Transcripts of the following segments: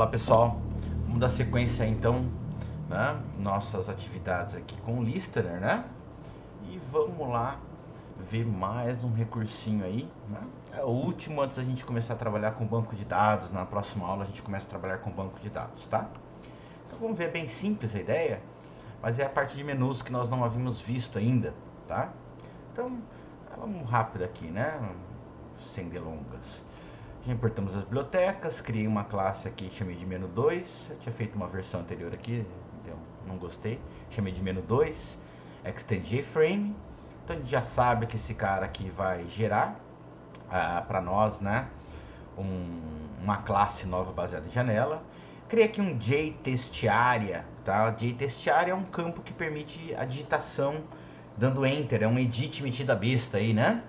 Olá pessoal, vamos dar sequência então, né, nossas atividades aqui com o Listener, né? E vamos lá ver mais um recursinho aí, né? É o último antes da gente começar a trabalhar com banco de dados. Na próxima aula a gente começa a trabalhar com banco de dados, tá? Então vamos ver, bem simples a ideia, mas é a parte de menus que nós não havíamos visto ainda, tá? Então vamos rápido aqui, né? Sem delongas. Já importamos as bibliotecas, criei uma classe aqui, chamei de menu 2. Eu tinha feito uma versão anterior aqui, então não gostei. Chamei de menu 2, extend JFrame. Então a gente já sabe que esse cara aqui vai gerar para nós, né, uma classe nova baseada em janela. Criei aqui um JTestArea, tá? JTestArea é um campo que permite a digitação dando enter, é um edit metido a besta aí, né?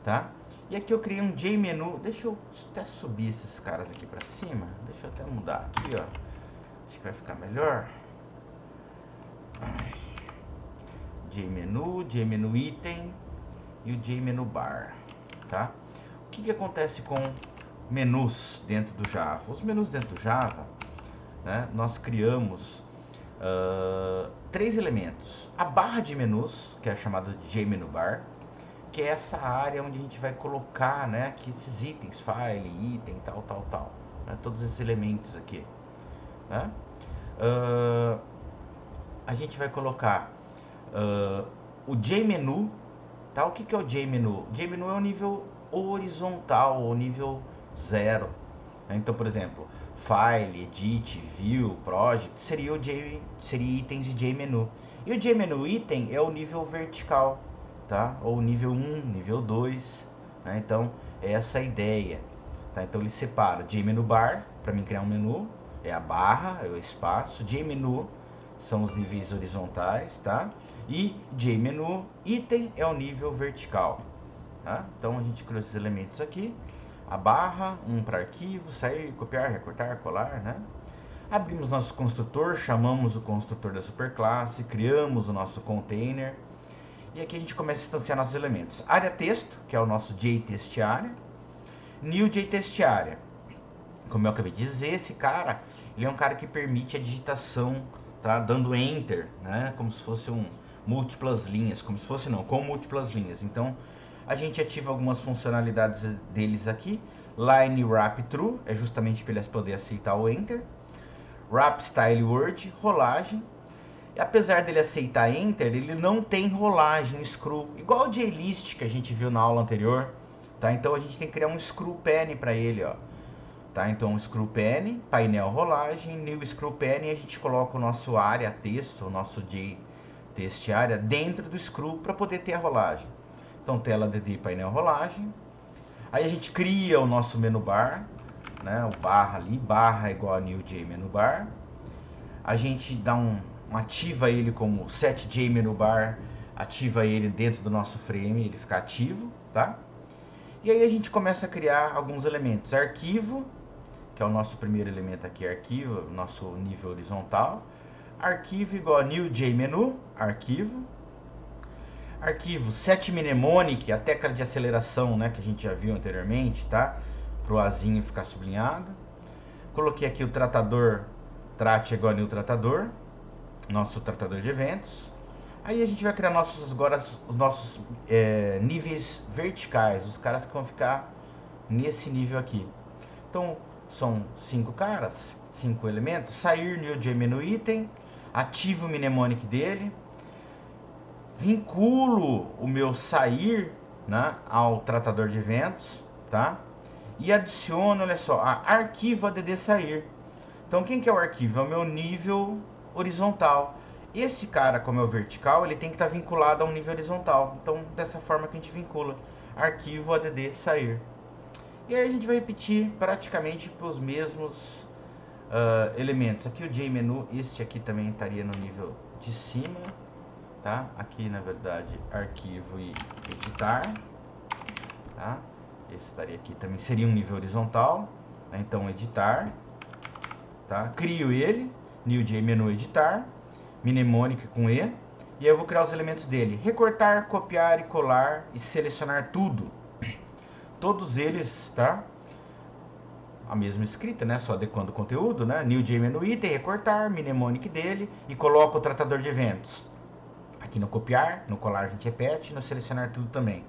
Tá? E aqui eu criei um JMenu. Deixa eu até subir esses caras aqui pra cima. Deixa eu até mudar aqui, ó. Acho que vai ficar melhor. JMenu, JMenu item e o JMenu bar, tá? O que acontece com menus dentro do Java? Os menus dentro do Java, né, nós criamos 3 elementos. A barra de menus, que é chamada de JMenu bar, que é essa área onde a gente vai colocar, né, aqui esses itens, file, item, tal, né, todos esses elementos aqui, né? A gente vai colocar o JMenu, tá? O que é o JMenu? JMenu é o nível horizontal, o nível 0. Né? Então, por exemplo, file, edit, view, project seria itens de JMenu. E o JMenu item é o nível vertical, tá? Ou nível 1, nível 2, né? Então é essa a ideia, tá? Então ele separa JMenu bar, para mim criar um menu, é a barra, é o espaço, JMenu são os níveis horizontais, tá? E JMenu item é o nível vertical, tá? Então a gente criou esses elementos aqui, a barra, um para arquivo, sair, copiar, recortar, colar, né? Abrimos nosso construtor, chamamos o construtor da superclasse, criamos o nosso container. E aqui a gente começa a instanciar nossos elementos. Área texto, que é o nosso JTestArea. New JTestArea. Como eu acabei de dizer, esse cara, ele é um cara que permite a digitação, tá? Dando enter, né? Como se fosse múltiplas linhas, com múltiplas linhas. Então, a gente ativa algumas funcionalidades deles aqui. Line wrap true, é justamente para ele poder aceitar o enter. Wrap style word, rolagem. E apesar dele aceitar enter, ele não tem rolagem, screw, igual o JList que a gente viu na aula anterior, tá? Então a gente tem que criar um screw pane para ele, ó, tá? Então screw pane, painel rolagem, new screw pane, e a gente coloca o nosso área texto, o nosso JTestArea dentro do screw para poder ter a rolagem. Então tela dd painel rolagem. Aí a gente cria o nosso menu bar, né? O barra ali, barra igual a new JMenu bar. A gente dá ativa ele como setJMenuBar, ativa ele dentro do nosso frame, ele fica ativo, tá? E aí a gente começa a criar alguns elementos. Arquivo, que é o nosso primeiro elemento aqui, arquivo, nosso nível horizontal. Arquivo igual a new JMenu, arquivo. Arquivo setMnemonic, a tecla de aceleração, né, que a gente já viu anteriormente, tá? Para o Azinho ficar sublinhado. Coloquei aqui o tratador, trate igual a new tratador, nosso tratador de eventos. Aí a gente vai criar os nossos níveis verticais, os caras que vão ficar nesse nível aqui. Então são 5 caras, 5 elementos. Sair new JMenu item, ativo o mnemonic dele, vinculo o meu sair, né, ao tratador de eventos, tá? E adiciono, olha só, a arquivo add sair. Então quem que é o arquivo? É o meu nível horizontal. Esse cara, como é o vertical, ele tem que estar vinculado a um nível horizontal. Então, dessa forma que a gente vincula. Arquivo add sair. E aí a gente vai repetir praticamente para os mesmos elementos. Aqui o JMenu, este aqui também estaria no nível de cima, tá? Aqui, na verdade, arquivo e editar, tá? Esse estaria aqui também, seria um nível horizontal, né? Então, editar, tá? Crio ele, new JMenu editar, mnemonic com E, e aí eu vou criar os elementos dele. Recortar, copiar e colar e selecionar tudo. Todos eles, tá? a mesma escrita, né? Só adequando o conteúdo, né? New JMenu item, recortar, mnemonic dele e coloco o tratador de eventos. Aqui no copiar, no colar a gente repete, no selecionar tudo também.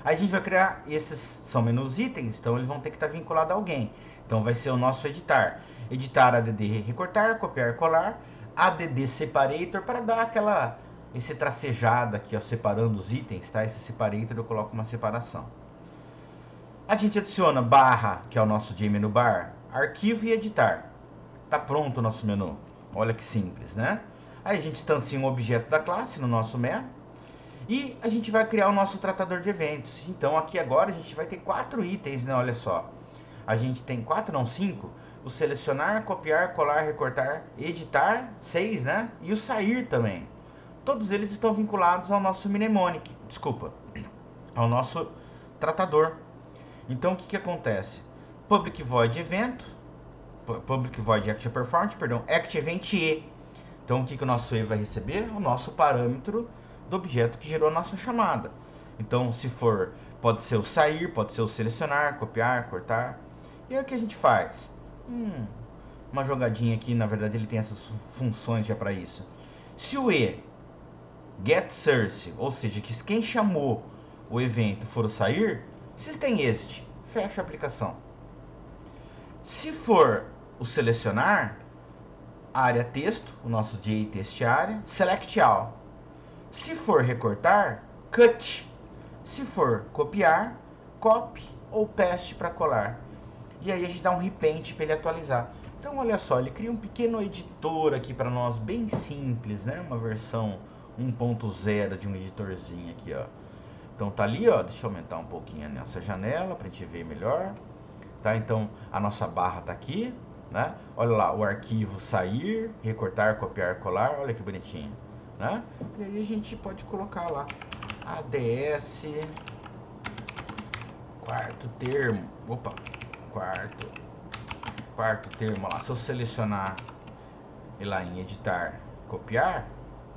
Aí a gente vai criar, esses são menus itens, então eles vão ter que estar vinculados a alguém. Então vai ser o nosso editar. Editar add recortar, copiar, colar, add separator para dar aquela esse tracejado aqui, ó, separando os itens, tá? Esse separator eu coloco uma separação. A gente adiciona barra, que é o nosso JMenu bar, arquivo e editar. Tá pronto o nosso menu. Olha que simples, né? Aí a gente instancia um objeto da classe no nosso main e a gente vai criar o nosso tratador de eventos. Então aqui agora a gente vai ter 4 itens, né? Olha só. A gente tem 4, não 5. O selecionar, copiar, colar, recortar, editar, 6, né? E o sair também. Todos eles estão vinculados ao nosso mnemonic, desculpa, ao nosso tratador. Então o que acontece? Public void evento, public void action performance, perdão, act event e. Então o que o nosso e vai receber? O nosso parâmetro do objeto que gerou a nossa chamada. Então se for, pode ser o sair, pode ser o selecionar, copiar, cortar. E aí o que a gente faz? Uma jogadinha aqui, na verdade ele tem essas funções já para isso. Se o e get source, ou seja, que quem chamou o evento for o sair, system exit, fecha a aplicação. Se for o selecionar, área texto, o nosso JTest área, select all. Se for recortar, cut. Se for copiar, copy ou paste para colar. E aí a gente dá um repaint para ele atualizar. Então olha só, ele cria um pequeno editor aqui para nós, bem simples, né? Uma versão 1.0 de um editorzinho aqui, ó. Então tá ali, ó, deixa eu aumentar um pouquinho nessa janela pra gente ver melhor. Tá, então a nossa barra tá aqui, né? Olha lá, o arquivo sair, recortar, copiar, colar, olha que bonitinho, né? E aí a gente pode colocar lá ADS quarto termo, opa, quarto termo lá. Se eu selecionar e lá em editar, copiar,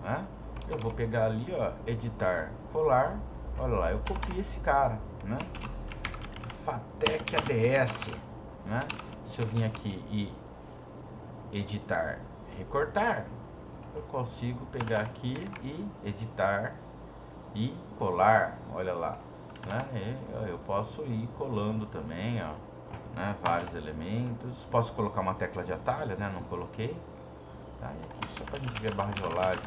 né? Eu vou pegar ali, ó, editar, colar. Olha lá, eu copiei esse cara, né? Fatec ADS, né? Se eu vir aqui e editar, recortar, eu consigo pegar aqui e editar e colar. Olha lá, né? Eu posso ir colando também, ó, né? Vários elementos. Posso colocar uma tecla de atalho, né? Não coloquei. Tá? E aqui só pra gente ver a barra de rolagem.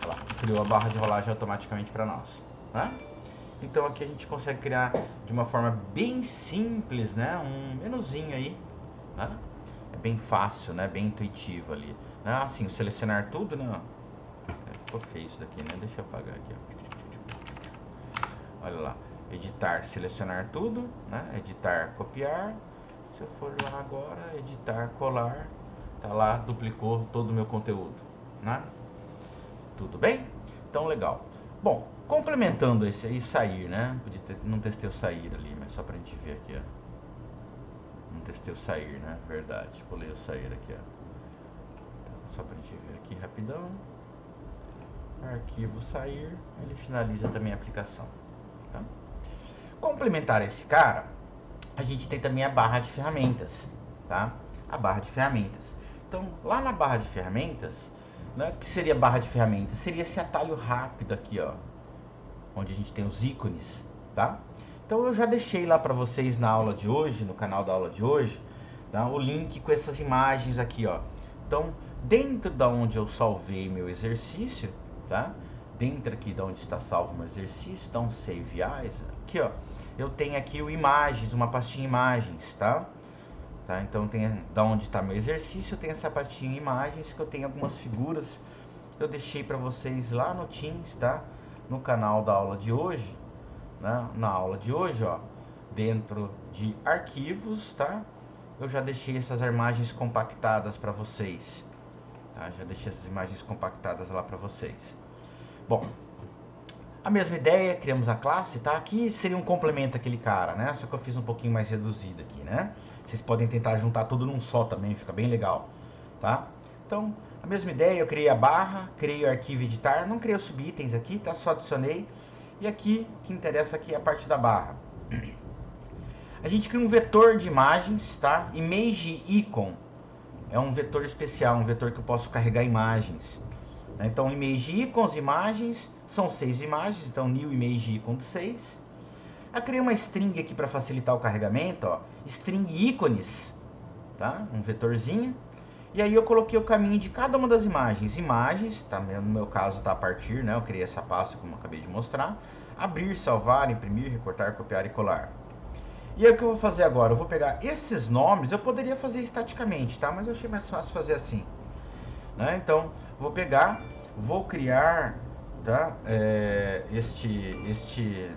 Olha lá, criou a barra de rolagem automaticamente para nós, né? Então aqui a gente consegue criar de uma forma bem simples, né? Um menuzinho aí, né? É bem fácil, né? Bem intuitivo ali, né? Assim, selecionar tudo, né? Ficou feio isso daqui, né? Deixa eu apagar aqui, ó. Olha lá, editar, selecionar tudo, né? Editar, copiar. Se eu for lá agora, editar, colar, tá lá, duplicou todo o meu conteúdo, né? Tudo bem? Então, legal. Bom, complementando esse aí, sair, né? Não testei o sair ali, mas só pra gente ver aqui, ó. Não testei o sair, né? Verdade. Pulei o sair aqui, ó. Então, só pra gente ver aqui rapidão. Arquivo sair. Ele finaliza também a aplicação. Tá? Complementar esse cara, a gente tem também a barra de ferramentas, tá? A barra de ferramentas. Então, lá na barra de ferramentas, né, o que seria a barra de ferramentas? Seria esse atalho rápido aqui, ó, onde a gente tem os ícones, tá? Então eu já deixei lá para vocês na aula de hoje, no canal da aula de hoje, tá, o link com essas imagens aqui, ó. Então, dentro da onde eu salvei meu exercício, tá? Dentro aqui da onde está salvo meu exercício, então save as, aqui, ó, eu tenho aqui o imagens, uma pastinha imagens, tá? Tá, então tem da onde está meu exercício, eu tenho essa pastinha imagens que eu tenho algumas figuras que eu deixei para vocês lá no Teams, tá? No canal da aula de hoje, né? Na aula de hoje, ó, dentro de arquivos, tá? Eu já deixei essas imagens compactadas para vocês, tá? Já deixei essas imagens compactadas lá para vocês. Bom, a mesma ideia, criamos a classe, tá? Aqui seria um complemento àquele cara, né? Só que eu fiz um pouquinho mais reduzido aqui, né? Vocês podem tentar juntar tudo num só também, fica bem legal, tá? Então, a mesma ideia, eu criei a barra, criei o arquivo editar, não criei os subitens aqui, tá? Só adicionei. E aqui, o que interessa aqui é a parte da barra. A gente cria um vetor de imagens, tá? Image icon é um vetor especial, um vetor que eu posso carregar imagens. Então, image icons, imagens, são 6 imagens, então new image icon de 6. Eu criei uma string aqui para facilitar o carregamento, ó, string ícones, tá? Um vetorzinho. E aí eu coloquei o caminho de cada uma das imagens. Imagens, tá? No meu caso tá a partir, né? Eu criei essa pasta como eu acabei de mostrar. Abrir, salvar, imprimir, recortar, copiar e colar. E aí o que eu vou fazer agora? Eu vou pegar esses nomes, eu poderia fazer estaticamente, tá? Mas eu achei mais fácil fazer assim, né? Então, vou pegar, vou criar, tá? Este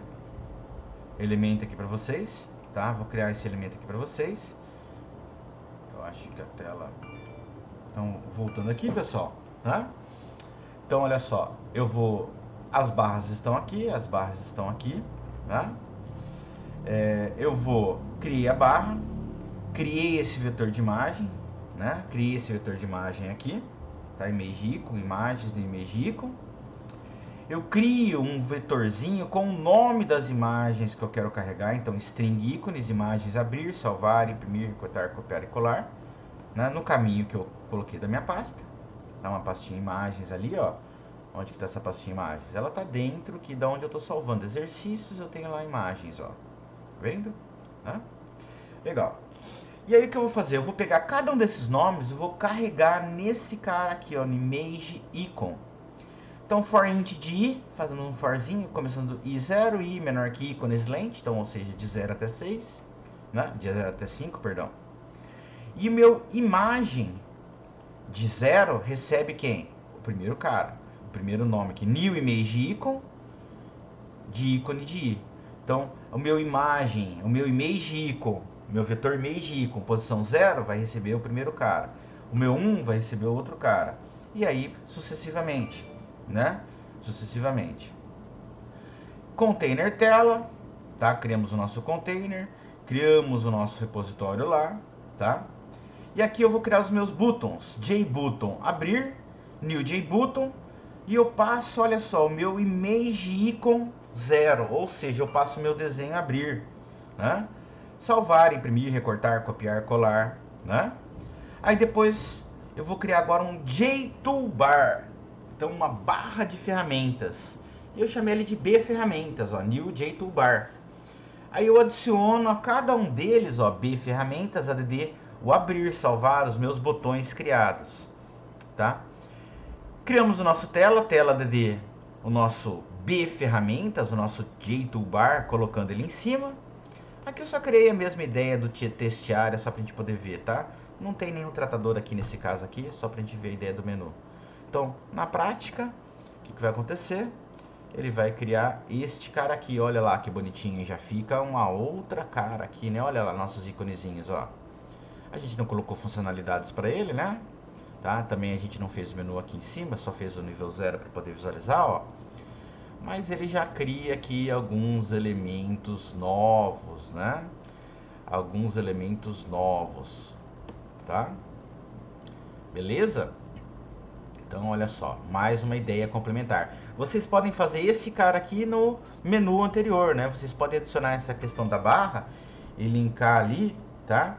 elemento aqui para vocês, tá? Vou criar esse elemento aqui para vocês. Eu acho que a tela... Então, voltando aqui, pessoal, tá? Então, olha só, eu vou... As barras estão aqui, tá? Eu vou criar a barra, criei esse vetor de imagem, né? Criei esse vetor de imagem aqui, tá? Image icon, imagens no image icon. Eu crio um vetorzinho com o nome das imagens que eu quero carregar, então string ícones, imagens, abrir, salvar, imprimir, recortar, copiar e colar, né? No caminho que eu coloquei da minha pasta, tá? Uma pastinha imagens ali, ó. Onde que está essa pastinha imagens? Ela está dentro aqui da onde eu estou salvando exercícios, eu tenho lá imagens, ó. Vendo? Né? Legal. E aí o que eu vou fazer? Eu vou pegar cada um desses nomes e vou carregar nesse cara aqui, ó, no image icon. Então for int de i, fazendo um forzinho, começando i0, i menor que ícones length, então ou seja, de 0 até 6, né? De 0 até 5, perdão. E o meu imagem de 0 recebe quem? O primeiro cara, o primeiro nome aqui, new image icon, de ícone de i. Então, o meu image icon, meu vetor image icon, posição 0, vai receber o primeiro cara. O meu 1 vai receber o outro cara. E aí, sucessivamente, né? Sucessivamente. Container tela, tá? Criamos o nosso container, criamos o nosso repositório lá, tá? E aqui eu vou criar os meus buttons. JButton abrir, new JButton, e eu passo, olha só, o meu image icon 0, ou seja, eu passo o meu desenho a abrir, né? Salvar, imprimir, recortar, copiar, colar, né? Aí depois eu vou criar agora um JToolbar, então uma barra de ferramentas. E eu chamei ele de B ferramentas, ó, new JToolbar. Aí eu adiciono a cada um deles, ó, B ferramentas, add o abrir, salvar os meus botões criados, tá? Criamos o nosso tela add o nosso B ferramentas, o nosso JToolbar, colocando ele em cima. Aqui eu só criei a mesma ideia do teste área, só pra gente poder ver, tá? Não tem nenhum tratador aqui nesse caso aqui, só pra gente ver a ideia do menu. Então, na prática, o que vai acontecer? Ele vai criar este cara aqui, olha lá que bonitinho, já fica uma outra cara aqui, né? Olha lá nossos íconezinhos, ó. A gente não colocou funcionalidades para ele, né? Tá? Também a gente não fez o menu aqui em cima, só fez o nível 0 para poder visualizar, ó. Mas ele já cria aqui alguns elementos novos, né? Alguns elementos novos, tá? Beleza? Então, olha só, mais uma ideia complementar. Vocês podem fazer esse cara aqui no menu anterior, né? Vocês podem adicionar essa questão da barra e linkar ali, tá?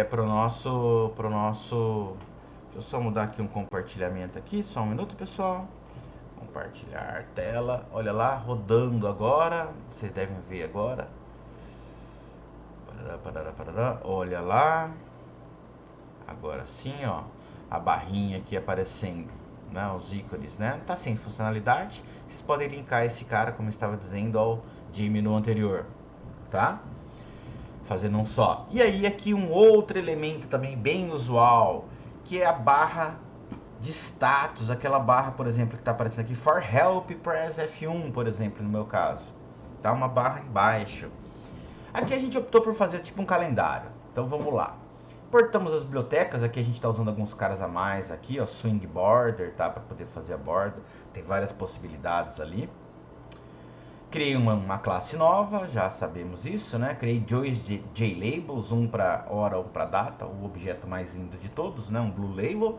Pro nosso... Deixa eu só mudar aqui um compartilhamento aqui, só um minuto, pessoal. Compartilhar tela, olha lá, rodando agora, vocês devem ver agora. Olha lá. Agora sim, ó, a barrinha aqui aparecendo, né, os ícones, né? Tá sem funcionalidade. Vocês podem linkar esse cara, como eu estava dizendo, ao menu anterior, tá? Fazendo um só. E aí aqui um outro elemento também bem usual, que é a barra de status, aquela barra, por exemplo, que está aparecendo aqui, for help, press F1, por exemplo, no meu caso. Tá uma barra embaixo. Aqui a gente optou por fazer tipo um calendário. Então vamos lá. Importamos as bibliotecas, aqui a gente está usando alguns caras a mais aqui, ó, swing border, tá, para poder fazer a borda. Tem várias possibilidades ali. Criei uma classe nova, já sabemos isso, né? Criei dois JLabels, um para hora, um para data, o objeto mais lindo de todos, né? Um blue label.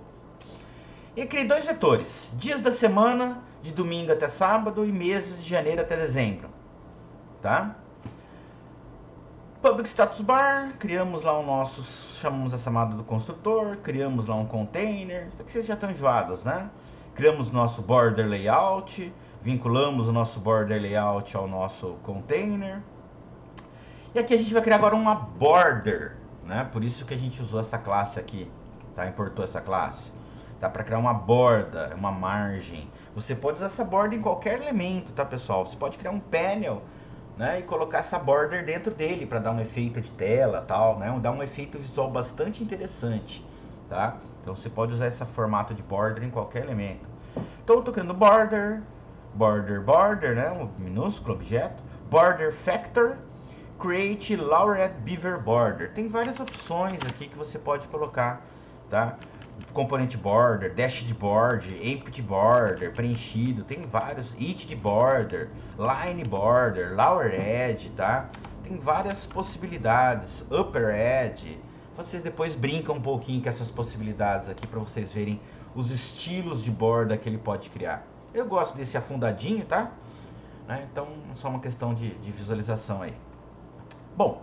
E criei dois vetores, dias da semana, de domingo até sábado, e meses de janeiro até dezembro, tá? Public Status Bar, criamos lá o nosso, chamamos essa chamada do construtor, criamos lá um container, isso aqui vocês já estão enjoados, né? Criamos nosso border layout, vinculamos o nosso border layout ao nosso container. E aqui a gente vai criar agora uma border, né? Por isso que a gente usou essa classe aqui, tá? Importou essa classe, tá? Para criar uma borda, uma margem. Você pode usar essa borda em qualquer elemento, tá, pessoal? Você pode criar um panel, né, e colocar essa border dentro dele para dar um efeito de tela, tal, né? Dar um efeito visual bastante interessante, tá? Então você pode usar esse formato de border em qualquer elemento. Então eu estou criando border, né? Um minúsculo objeto, border factor, create laureate beaver border. Tem várias opções aqui que você pode colocar, tá? Componente border, dashed border, empty border, preenchido, tem vários, it border, line border, lower edge, tá? Tem várias possibilidades, upper edge. Vocês depois brincam um pouquinho com essas possibilidades aqui para vocês verem os estilos de borda que ele pode criar. Eu gosto desse afundadinho, tá? Né? Então é só uma questão de visualização aí. Bom,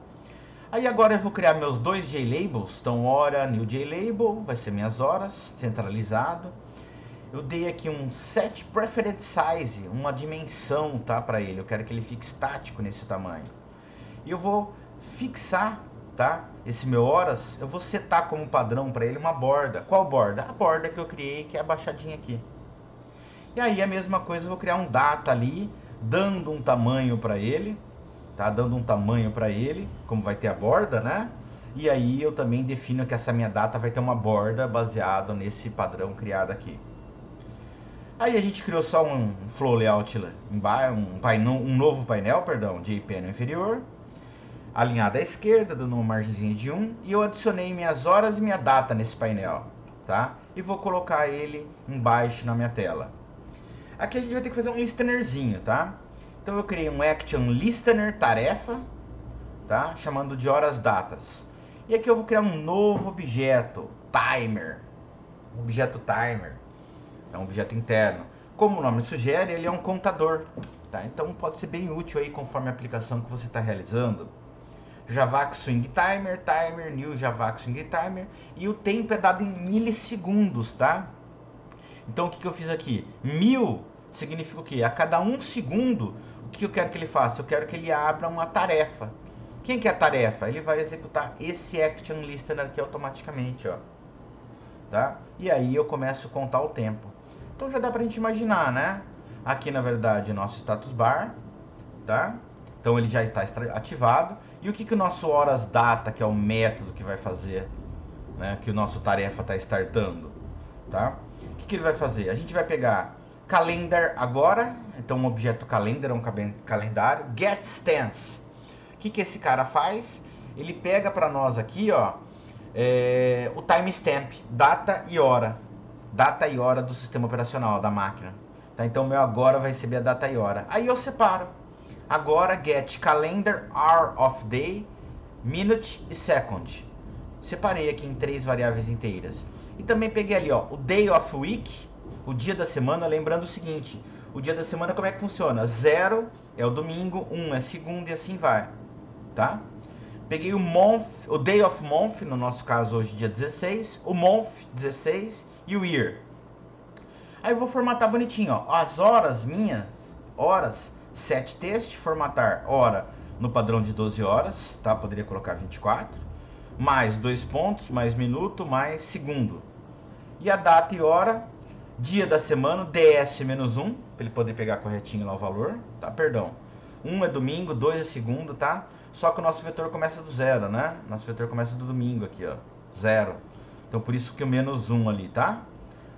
aí agora eu vou criar meus dois JLabels, então hora, new JLabel, vai ser minhas horas, centralizado. Eu dei aqui um set preferred size, uma dimensão, tá, para ele. Eu quero que ele fique estático nesse tamanho. E eu vou fixar, tá, esse meu horas, eu vou setar como padrão para ele uma borda. Qual borda? A borda que eu criei, que é a baixadinha aqui. E aí a mesma coisa, eu vou criar um data ali, dando um tamanho para ele. Tá dando um tamanho para ele, como vai ter a borda, né? E aí eu também defino que essa minha data vai ter uma borda baseada nesse padrão criado aqui. Aí a gente criou só um flow layout, um novo painel, perdão, JPanel inferior, alinhado à esquerda, dando uma margenzinha de 1, e eu adicionei minhas horas e minha data nesse painel, tá? E vou colocar ele embaixo na minha tela. Aqui a gente vai ter que fazer um listenerzinho, tá? Então eu criei um action listener tarefa, tá? Chamando de horas datas. E aqui eu vou criar um novo objeto, timer. Objeto timer. É um objeto interno. Como o nome sugere, ele é um contador, tá? Então pode ser bem útil aí conforme a aplicação que você está realizando. Javax Swing Timer, Timer, New Javax Swing Timer. E o tempo é dado em milissegundos, tá? Então o que eu fiz aqui? 1000 significa o quê? A cada 1 segundo, o que eu quero que ele faça? Eu quero que ele abra uma tarefa. Quem que é a tarefa? Ele vai executar esse action listener aqui automaticamente, ó. Tá? E aí eu começo a contar o tempo. Então já dá pra gente imaginar, né? Aqui na verdade o nosso status bar, tá? Então ele já está ativado. E o que o nosso horas data, que é o método que vai fazer, né? Que o nosso tarefa está startando, tá? O que ele vai fazer? A gente vai pegar calendar agora, então um objeto calendar é um calendário, get stance. O que esse cara faz? Ele pega para nós aqui, ó, o timestamp, data e hora do sistema operacional da máquina. Tá? Então o meu agora vai receber a data e hora. Aí eu separo. Agora get calendar hour of day, minute e second. Separei aqui em 3 variáveis inteiras. E também peguei ali, ó, o day of week, o dia da semana, lembrando o seguinte, o dia da semana como é que funciona? 0 é o domingo, 1 é segunda e assim vai, tá? Peguei o month, o day of month, no nosso caso hoje dia 16, o month 16 e o year. Aí eu vou formatar bonitinho, ó, as horas minhas, horas, set text, formatar hora no padrão de 12 horas, tá? Poderia colocar 24, mais 2 pontos, mais minuto, mais segundo. E a data e hora, dia da semana, DS-1, para ele poder pegar corretinho lá o valor, tá? Perdão. 1 é domingo, 2 é segundo, tá? Só que o nosso vetor começa do 0, né? Nosso vetor começa do domingo aqui, ó. 0. Então por isso que o -1 ali, tá?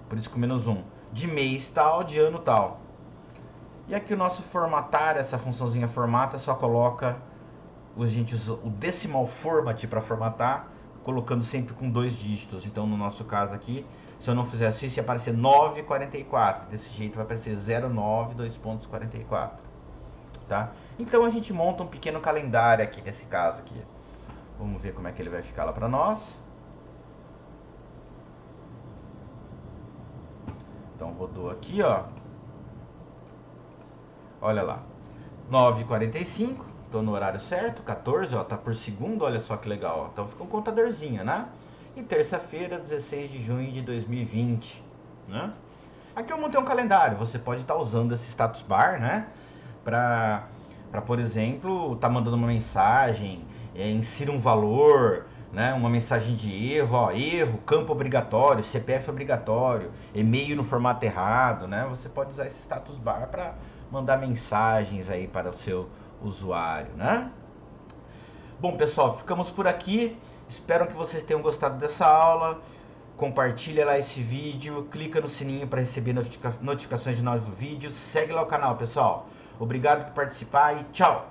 Por isso que o -1. De mês tal, de ano tal. E aqui o nosso formatar, essa funçãozinha formata, só coloca, a gente usa o decimal format para formatar, colocando sempre com 2 dígitos. Então no nosso caso aqui, se eu não fizesse isso, ia aparecer 9,44. Desse jeito vai aparecer 09, 2,44. Tá? Então a gente monta um pequeno calendário aqui nesse caso aqui. Vamos ver como é que ele vai ficar lá para nós. Então rodou aqui, ó. Olha lá. 9h45, tô no horário certo, 14, ó, tá por segundo, olha só que legal, ó. Então fica um contadorzinho, né? E terça-feira, 16 de junho de 2020, né? Aqui eu montei um calendário, você pode estar usando esse status bar, né? Para, por exemplo, tá mandando uma mensagem, insira um valor, né? Uma mensagem de erro, ó, erro, campo obrigatório, CPF obrigatório, e-mail no formato errado, né? Você pode usar esse status bar para mandar mensagens aí para o seu usuário, né? Bom, pessoal, ficamos por aqui. Espero que vocês tenham gostado dessa aula. Compartilha lá esse vídeo, clica no sininho para receber notificações de novos vídeos. Segue lá o canal, pessoal. Obrigado por participar e tchau!